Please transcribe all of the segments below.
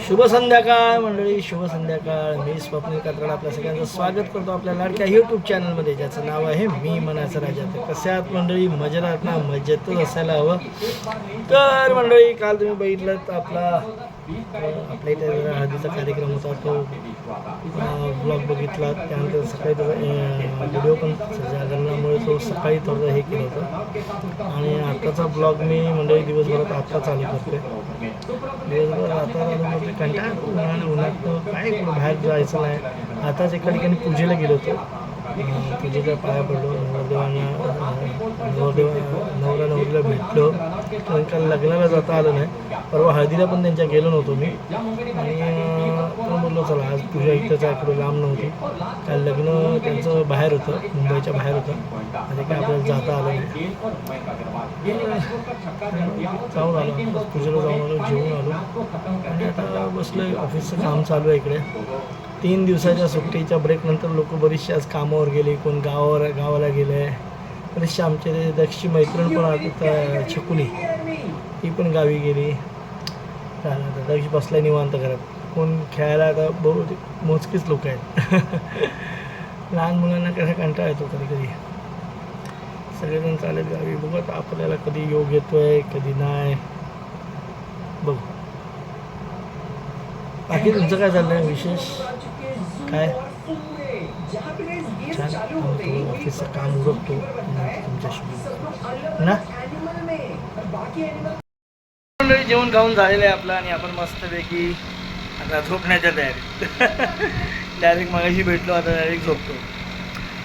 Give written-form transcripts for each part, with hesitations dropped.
शुभ संध्याकाळ मंडळी, शुभ संध्याकाळ. मी स्वप्नील कात्रड आपल्या सगळ्यांचं स्वागत करतो आपल्या लाडक्या यूट्यूब चॅनलमध्ये, ज्याचं नाव आहे मी मनाचा राजा. तर कसे आहात मंडळी? मजेत ना? मजेतच असायला हवं. तर मंडळी, काल तुम्ही बघितलं आपल्या इथे हळदीचा कार्यक्रम होता, तो ब्लॉग बघितला. त्यानंतर सकाळी त्याचा व्हिडिओ पण जागरणामुळे तो सकाळी थोडं हे केलं होतं. आणि आत्ताचा ब्लॉग मी मंडळी दिवसभरात आत्ता चालू करते. दिवसभर आता म्हणजे कंटाळा, उन्हात काय कुठं बाहेर जायचं नाही. आताच एका ठिकाणी पूजेला गेलो होतो. पूजेच्या पाया पडलो, नवरा नवरीला भेटलो. कारण काल लग्नाला जाता आलं नाही. परवा हळदीला पण त्यांच्या गेलो नव्हतो मी. आणि पण बोललो चला आज पूजा इथंच आहे, कुठं लांब नव्हती. काल लग्न त्यांचं बाहेर होतं, मुंबईच्या बाहेर होतं. आणि काय आपल्याला जाता आलं नाही. जाऊन आलो, पूजेला जाऊन आलो, जेवून आलो. आणि आता बसलो. ऑफिसचं काम चालू आहे इकडे. 3 दिवसाच्या सुट्टीच्या ब्रेकनंतर लोक बरीचशी आज कामावर गेले, कोण गावाला गेले. बरेचसे आमचे दक्षची मैत्रीण पण आता छकुली, ती पण गावी गेली. दक्ष बसला निवांत घरात. कोण खेळायला आता बहुत मोजकीच लोक आहेत. लहान मुलांना कसा कंटाळा येतो कधी कधी. सगळेजण चालेल गावी. बघत आपल्याला कधी योग येतोय कधी नाही, बघू. बाकी तुमचं काय चाललं आहे विशेष? काय छान. ऑफिसचं काम उरकतो तुमच्याशी ना. मंडळी, जेवण खाऊन झालेलं आहे आपलं आणि आपण मस्तपैकी आता झोपण्याच्या तयारीत. डायरेक्ट मगाशी भेटलो, आता डायरेक्ट झोपतो.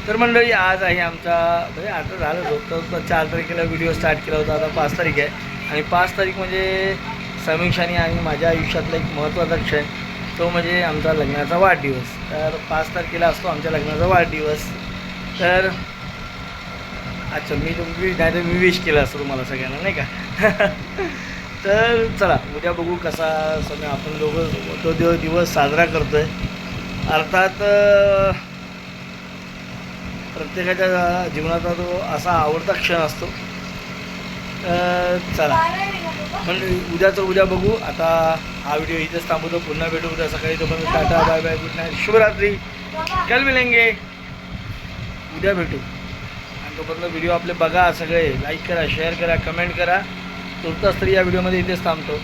तर मंडळी, आज आहे आमचा म्हणजे आता झालं झोपतो. 4 तारखेला व्हिडिओ स्टार्ट केला होता, आता 5 तारीख आहे. आणि 5 तारीख म्हणजे समीक्षाने आणि माझ्या आयुष्यातला एक महत्त्वाचा क्षण, तो म्हणजे आमचा लग्नाचा वाढदिवस. तर 5 तारखेला असतो आमच्या लग्नाचा वाढदिवस. तर अच्छा, मी विश केलं असतं तुम्हाला सगळ्यांना, नाही का? तर चला, उद्या बघू कसा समय आपण दोघं तो दिवस साजरा करतो आहे. अर्थात प्रत्येकाच्या जीवनाचा तो असा आवडता क्षण असतो. चला म्हणजे उद्या बघू. आता हा व्हिडिओ इथेच थांबवतो. पुन्हा भेटू उद्या सकाळी. तोपर्यंत tata, bye bye, good night, शुभरात्री. कल मिलेंगे. उद्या भेटू. आणि तोपर्यंत व्हिडिओ आपले बघा, सगळे लाईक करा, शेअर करा, कमेंट करा. तुर्तास तरी या व्हिडिओमध्ये इथेच थांबतो.